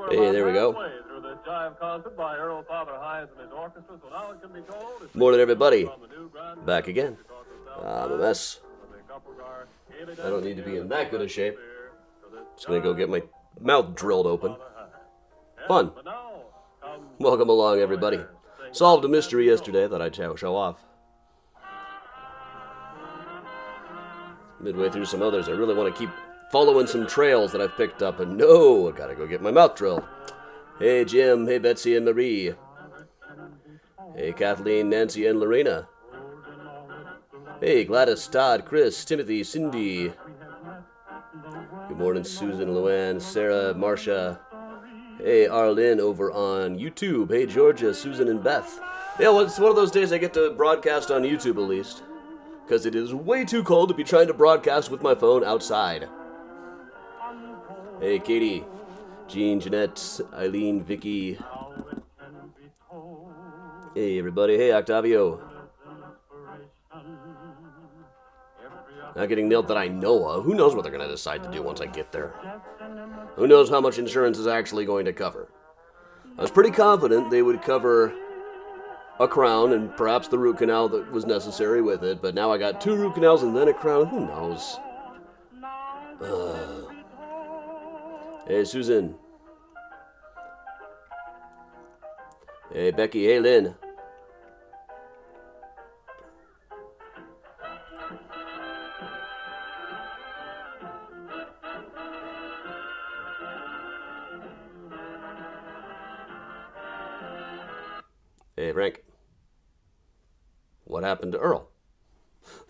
Hey, there we go. Morning, everybody. Back again. I'm a mess. I don't need to be in that good a shape. Just gonna go get my mouth drilled open. Fun. Welcome along, everybody. Solved a mystery yesterday that I'd show off. Midway through some others, I really want to keep following some trails that I've picked up, and no, I gotta go get my mouth drilled. Hey Jim, hey Betsy and Marie. Hey Kathleen, Nancy, and Lorena. Hey Gladys, Todd, Chris, Timothy, Cindy. Good morning, Susan, Luann, Sarah, Marcia. Hey Arlene over on YouTube. Hey Georgia, Susan, and Beth. Yeah, well, it's one of those days I get to broadcast on YouTube at least, because it is way too cold to be trying to broadcast with my phone outside. Hey Katie, Jean, Jeanette, Eileen, Vicky. Hey everybody, hey Octavio. Not getting nailed that I know of. Who knows what they're going to decide to do once I get there? Who knows how much insurance is actually going to cover? I was pretty confident they would cover a crown and perhaps the root canal that was necessary with it, but now I got 2 root canals and then a crown. Who knows? Hey, Susan. Hey, Becky. Hey, Lynn. Hey, Frank. What happened to Earl?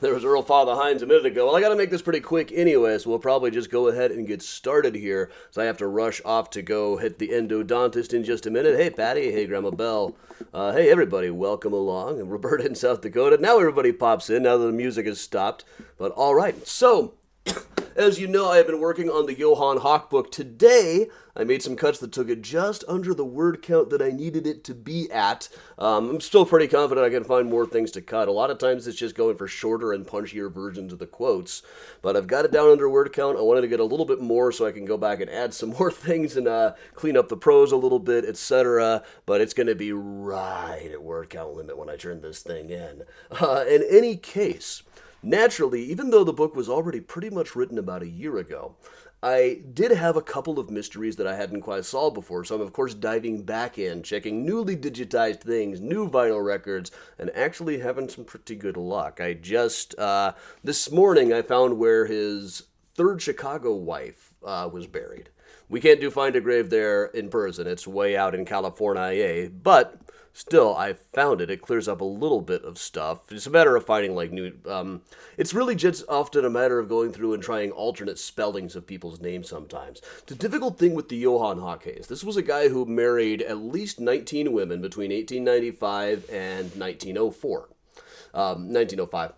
There was Earl Father Hines a minute ago. Well, I gotta make this pretty quick anyway, so we'll probably just go ahead and get started here, so I have to rush off to go hit the endodontist in just a minute. Hey, Patty. Hey, Grandma Belle. Hey, everybody. Welcome along. And Roberta in South Dakota. Now everybody pops in, now that the music has stopped. But all right, so as you know, I have been working on the Johann Hawk book. Today, I made some cuts that took it just under the word count that I needed it to be at. I'm still pretty confident I can find more things to cut. A lot of times it's just going for shorter and punchier versions of the quotes, but I've got it down under word count. I wanted to get a little bit more so I can go back and add some more things and clean up the prose a little bit, etc. But it's going to be right at word count limit when I turn this thing in. In any case, naturally, even though the book was already pretty much written about a year ago, I did have a couple of mysteries that I hadn't quite solved before, so I'm of course diving back in, checking newly digitized things, new vinyl records, and actually having some pretty good luck. I just, this morning I found where his third Chicago wife was buried. We can't do Find a Grave there in person, it's way out in California, but still, I found it. It clears up a little bit of stuff. It's a matter of finding, like, new... it's really just often a matter of going through and trying alternate spellings of people's names sometimes. The difficult thing with the Johann Hawk case, this was a guy who married at least 19 women between 1895 and 1904. 1905.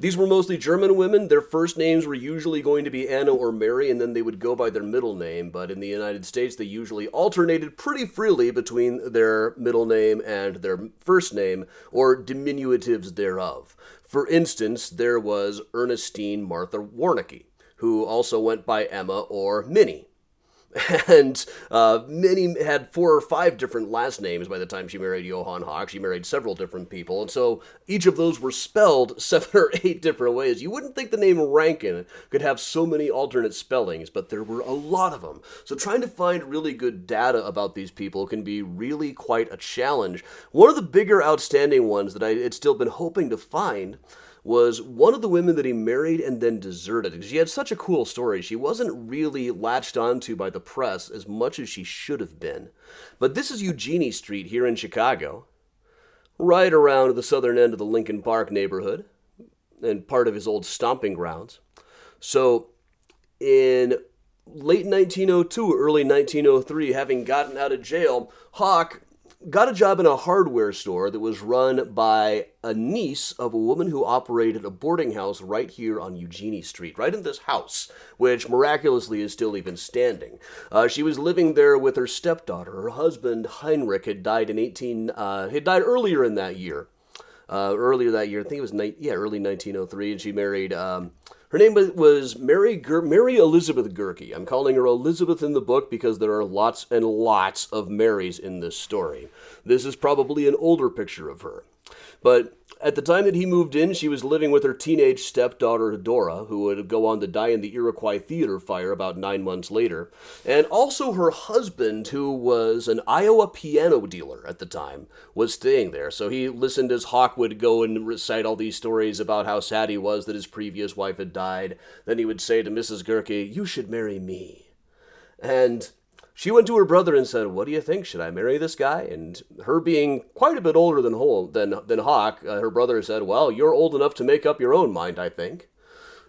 These were mostly German women. Their first names were usually going to be Anna or Mary, and then they would go by their middle name. But in the United States, they usually alternated pretty freely between their middle name and their first name, or diminutives thereof. For instance, there was Ernestine Martha Warnecke, who also went by Emma or Minnie. And Minnie had 4 or 5 different last names by the time she married Johann Hawk. She married several different people, and so each of those were spelled 7 or 8 different ways. You wouldn't think the name Rankin could have so many alternate spellings, but there were a lot of them. So trying to find really good data about these people can be really quite a challenge. One of the bigger outstanding ones that I had still been hoping to find was one of the women that he married and then deserted. Because she had such a cool story. She wasn't really latched onto by the press as much as she should have been. But this is Eugenie Street here in Chicago, right around the southern end of the Lincoln Park neighborhood, and part of his old stomping grounds. So in late 1902, early 1903, having gotten out of jail, Hawk got a job in a hardware store that was run by a niece of a woman who operated a boarding house right here on Eugenie Street, right in this house, which miraculously is still even standing. She was living there with her stepdaughter. Her husband, Heinrich, had died earlier in that year. I think it was early 1903, and she married Her name was Mary Elizabeth Gerke. I'm calling her Elizabeth in the book because there are lots and lots of Marys in this story. This is probably an older picture of her. But at the time that he moved in, she was living with her teenage stepdaughter, Dora, who would go on to die in the Iroquois Theater fire about 9 months later, and also her husband, who was an Iowa piano dealer at the time, was staying there. So he listened as Hawk would go and recite all these stories about how sad he was that his previous wife had died. Then he would say to Mrs. Gerke, "You should marry me." And she went to her brother and said, "What do you think? Should I marry this guy?" And her being quite a bit older than Hawk, her brother said, "Well, you're old enough to make up your own mind, I think."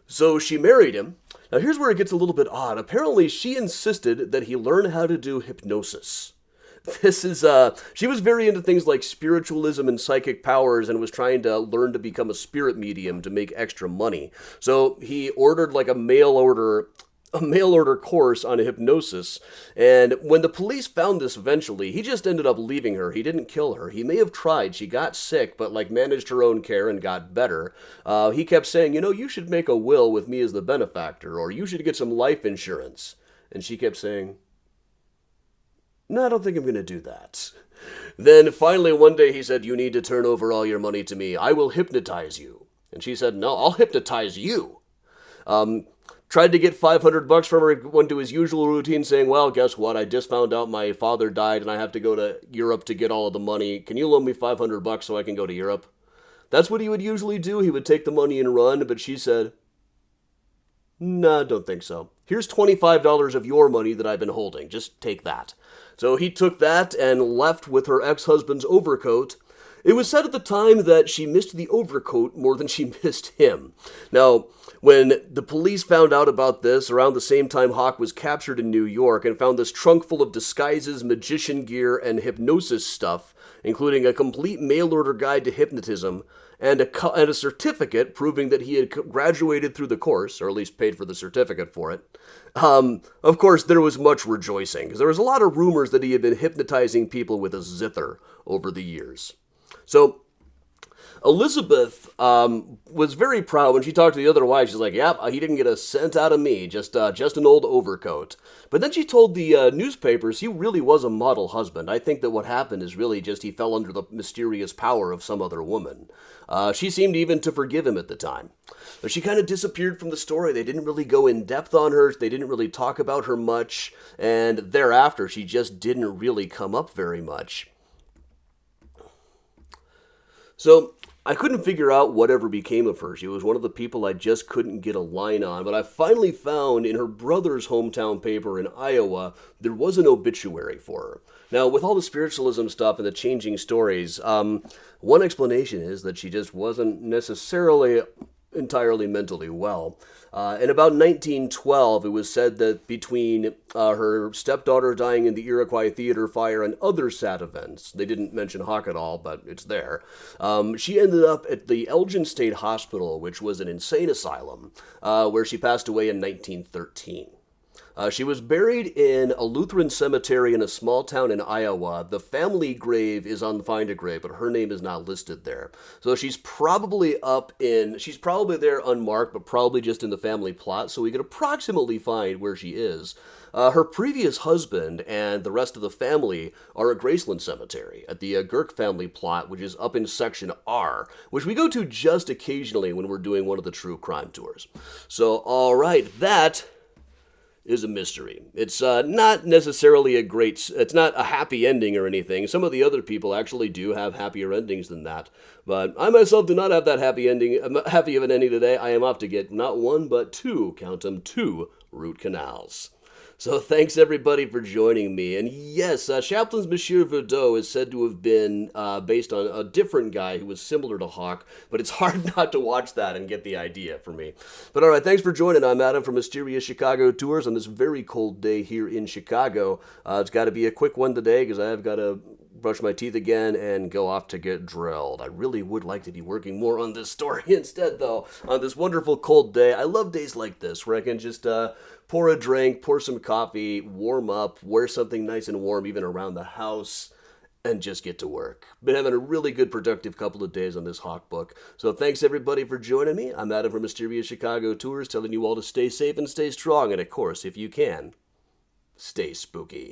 So she married him. Now here's where it gets a little bit odd. Apparently she insisted that he learn how to do hypnosis. She was very into things like spiritualism and psychic powers and was trying to learn to become a spirit medium to make extra money. So he ordered like a mail order course on hypnosis, and when the police found this eventually, he just ended up leaving her. He didn't kill her. He may have tried. She got sick, but managed her own care and got better. He kept saying, you should make a will with me as the benefactor, or you should get some life insurance. And she kept saying, "No, I don't think I'm going to do that." Then finally one day he said, "You need to turn over all your money to me. I will hypnotize you." And she said, "No, I'll hypnotize you." Tried to get $500 from her, went to his usual routine saying, "Well, guess what? I just found out my father died and I have to go to Europe to get all of the money. Can you loan me $500 so I can go to Europe?" That's what he would usually do. He would take the money and run, but she said, "No, don't think so. Here's $25 of your money that I've been holding. Just take that." So he took that and left with her ex-husband's overcoat. It was said at the time that she missed the overcoat more than she missed him. Now, when the police found out about this, around the same time Hawk was captured in New York and found this trunk full of disguises, magician gear, and hypnosis stuff, including a complete mail-order guide to hypnotism, and a certificate proving that he had graduated through the course, or at least paid for the certificate for it. Of course, there was much rejoicing, because there was a lot of rumors that he had been hypnotizing people with a zither over the years. So Elizabeth was very proud when she talked to the other wives. She's like, "Yep, he didn't get a cent out of me, just an old overcoat." But then she told the newspapers he really was a model husband. I think that what happened is really just he fell under the mysterious power of some other woman. She seemed even to forgive him at the time. But she kind of disappeared from the story. They didn't really go in depth on her. They didn't really talk about her much. And thereafter, she just didn't really come up very much. So I couldn't figure out whatever became of her. She was one of the people I just couldn't get a line on, but I finally found in her brother's hometown paper in Iowa, there was an obituary for her. Now, with all the spiritualism stuff and the changing stories, one explanation is that she just wasn't necessarily entirely mentally well. In about 1912, it was said that between her stepdaughter dying in the Iroquois Theater fire and other sad events, they didn't mention Hawk at all, but it's there, she ended up at the Elgin State Hospital, which was an insane asylum, where she passed away in 1913. She was buried in a Lutheran cemetery in a small town in Iowa. The family grave is on the Find a Grave, but her name is not listed there. So she's probably there unmarked, but probably just in the family plot, so we could approximately find where she is. Her previous husband and the rest of the family are at Graceland Cemetery, at the Girk family plot, which is up in Section R, which we go to just occasionally when we're doing one of the true crime tours. So, all right, that is a mystery. It's not necessarily it's not a happy ending or anything. Some of the other people actually do have happier endings than that. But I myself do not have that happy of an ending today. I am off to get not one, but two, count them, 2 root canals. So thanks everybody for joining me. And yes, Chaplin's Monsieur Verdot is said to have been based on a different guy who was similar to Hawk, but it's hard not to watch that and get the idea for me. But all right, thanks for joining. I'm Adam from Mysterious Chicago Tours on this very cold day here in Chicago. It's got to be a quick one today because I've got to brush my teeth again and go off to get drilled. I really would like to be working more on this story instead, though, on this wonderful cold day. I love days like this where I can just pour a drink, pour some coffee, warm up, wear something nice and warm even around the house, and just get to work. Been having a really good, productive couple of days on this Hawk book. So thanks everybody for joining me. I'm Adam from Mysterious Chicago Tours, telling you all to stay safe and stay strong, and of course, if you can, stay spooky.